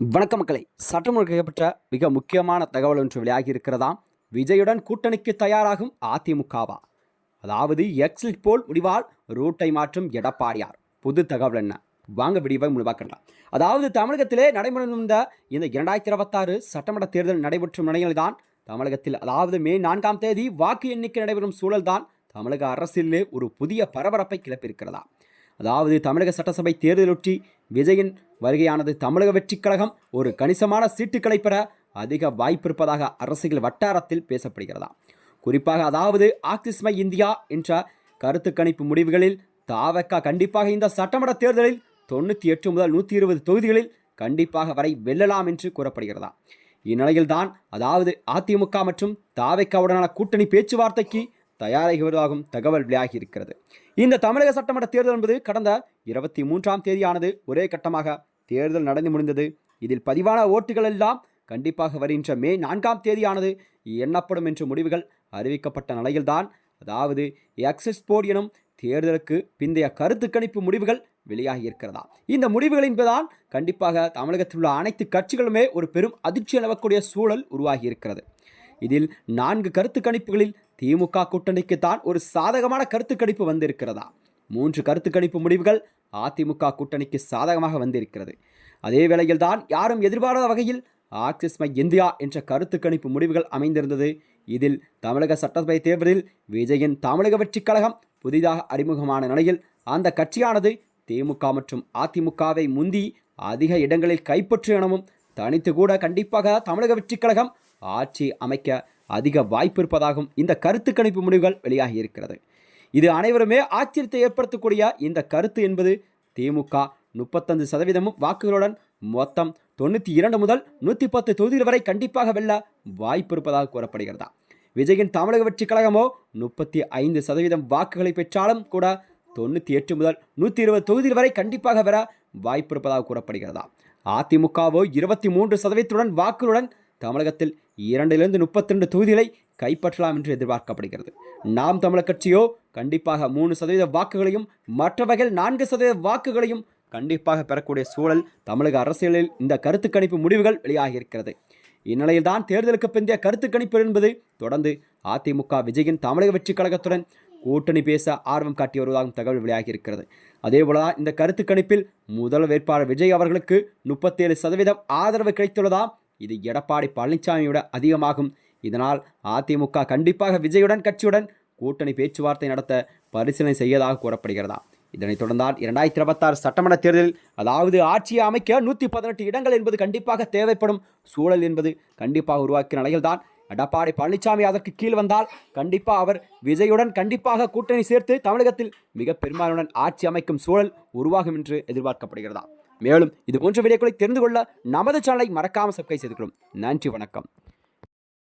வணக்க மக்களை, சட்டமுறைக்கப்பட்ட மிக முக்கியமான தகவல் ஒன்று வெளியாகி இருக்கிறதாம். விஜயுடன் கூட்டணிக்கு தயாராகும் அதிமுகவா? அதாவது எக்ஸிட் போல் முடிவால் ரூட்டை மாற்றும் எடப்பாடியார். புது தகவல் என்ன? வாங்க விடிவை முழுவாக்கலாம். அதாவது தமிழகத்திலே நடைமுறை இந்த 2026 சட்டமன்ற தேர்தல் நடைபெற்றும் நிலையில்தான் தமிழகத்தில் அதாவது மே 4ஆம் தேதி வாக்கு எண்ணிக்கை நடைபெறும் சூழல்தான் தமிழக அரசியலிலே ஒரு புதிய பரபரப்பை கிளப்பியிருக்கிறதா. அதாவது தமிழக சட்டசபை தேர்தலொட்டி விஜயின் வருகையானது தமிழக வெற்றிக் கழகம் ஒரு கணிசமான சீட்டுக்களை பெற அதிக வாய்ப்பு இருப்பதாக அரசியல் வட்டாரத்தில் பேசப்படுகிறதா. குறிப்பாக அதாவது ஆக்சிஸ் மை இந்தியா என்ற கருத்து கணிப்பு முடிவுகளில் தாவக கண்டிப்பாக இந்த சட்டமன்ற தேர்தலில் 98 முதல் 120 தொகுதிகளில் கண்டிப்பாக வரை வெல்லலாம் என்று கூறப்படுகிறதா. இந்நிலையில்தான் அதாவது அதிமுக மற்றும் தாவகவுடனான கூட்டணி பேச்சுவார்த்தைக்கு தயாராகி வருவதாகவும் தகவல் வெளியாகி இருக்கிறது. இந்த தமிழக சட்டமன்ற தேர்தல் என்பது கடந்த 23ஆம் தேதியானது ஒரே கட்டமாக தேர்தல் நடந்து முடிந்தது. இதில் பதிவான ஓட்டுகள் எல்லாம் கண்டிப்பாக வருகின்ற மே 4ஆம் தேதியானது எண்ணப்படும் என்று முடிவுகள் அறிவிக்கப்பட்ட நிலையில்தான் அதாவது எக்ஸிட் போல் எனும் தேர்தலுக்கு பிந்தைய கருத்து கணிப்பு முடிவுகள் வெளியாகி இருக்கிறதா. இந்த முடிவுகளின்பதான் கண்டிப்பாக தமிழகத்தில் உள்ள அனைத்து கட்சிகளுமே ஒரு பெரும் அதிர்ச்சி நிலவக்கூடிய சூழல் உருவாகி இருக்கிறது. இதில் 4 கருத்து கணிப்புகளில் திமுக கூட்டணிக்கு தான் ஒரு சாதகமான கருத்து கணிப்பு வந்திருக்கிறதா. 3 கருத்து கணிப்பு முடிவுகள் அதிமுக கூட்டணிக்கு சாதகமாக வந்திருக்கிறது. அதே வேளையில் தான் யாரும் எதிர்பாராத வகையில் ஆக்சிஸ் மை இந்தியா என்ற கருத்து கணிப்பு முடிவுகள் அமைந்திருந்தது. இதில் தமிழக சட்டசபை தேர்தலில் விஜயின் தமிழக வெற்றிக் கழகம் புதிதாக அறிமுகமான நிலையில் அந்த கட்சியானது திமுக மற்றும் அதிமுகவை முந்தி அதிக இடங்களில் கைப்பற்றும் எனவும் தனித்து கூட கண்டிப்பாக தமிழக வெற்றிக் கழகம் ஆட்சி அமைக்க அதிக வாய்ப்பு இருப்பதாகவும் இந்த கருத்து கணிப்பு முடிவுகள் வெளியாகி இருக்கிறது. இது அனைவருமே ஆச்சரியத்தை ஏற்படுத்தக்கூடிய இந்த கருத்து என்பது திமுக 35% வாக்குகளுடன் மொத்தம் 92 முதல் 110 தொகுதிகள் வரை கண்டிப்பாக வெல்ல வாய்ப்பு இருப்பதாக கூறப்படுகிறதா. விஜயின் தமிழக வெற்றிக் கழகமோ 35% வாக்குகளை பெற்றாலும் கூட 98 முதல் 120 தொகுதிகள் வரை கண்டிப்பாக பெற வாய்ப்பு இருப்பதாக கூறப்படுகிறதா. அதிமுகவோ 23% வாக்குகளுடன் தமிழகத்தில் 2 to 32 தொகுதிகளை கைப்பற்றலாம் என்று எதிர்பார்க்கப்படுகிறது. நாம் தமிழர் கட்சியோ கண்டிப்பாக 3% வாக்குகளையும் மற்றவர்கள் 4% வாக்குகளையும் கண்டிப்பாக பெறக்கூடிய சூழல் தமிழக அரசியலில் இந்த கருத்து கணிப்பு முடிவுகள் வெளியாகி இருக்கிறது. இந்நிலையில்தான் தேர்தலுக்கு பிந்தைய கருத்து கணிப்பு என்பது தொடர்ந்து அதிமுக விஜயின் தமிழக வெற்றிக் கழகத்துடன் கூட்டணி பேச ஆர்வம் காட்டி வருவதாகவும் தகவல் வெளியாகி இருக்கிறது. அதேபோலதான் இந்த கருத்து கணிப்பில் முதல் வேட்பாளர் விஜய் அவர்களுக்கு 37% ஆதரவு கிடைத்துள்ளதாம். இது எடப்பாடி பழனிசாமியோட அதிகமாகும். இதனால் அதிமுக கண்டிப்பாக விஜயுடன் கட்சியுடன் கூட்டணி பேச்சுவார்த்தை நடத்த பரிசீலனை செய்யதாக கூறப்படுகிறதா. இதனைத் தொடர்ந்தால் 2026 சட்டமன்ற தேர்தலில் அதாவது ஆட்சியை அமைக்க 118 இடங்கள் என்பது கண்டிப்பாக தேவைப்படும் சூழல் என்பது கண்டிப்பாக உருவாக்கிய நிலையில்தான் எடப்பாடி பழனிசாமி அதற்கு கீழ் வந்தால் கண்டிப்பாக அவர் விஜயுடன் கண்டிப்பாக கூட்டணி சேர்த்து தமிழகத்தில் மிக பெரும்பாலுடன் ஆட்சி அமைக்கும் சூழல் உருவாகும் என்று எதிர்பார்க்கப்படுகிறதா. மேலும் இது போன்ற வீடியோக்களை தெரிந்து கொள்ள நமது சேனலை மறக்காமல் சப்ஸ்கிரைப் செய்து கொள்ளும். நன்றி, வணக்கம்.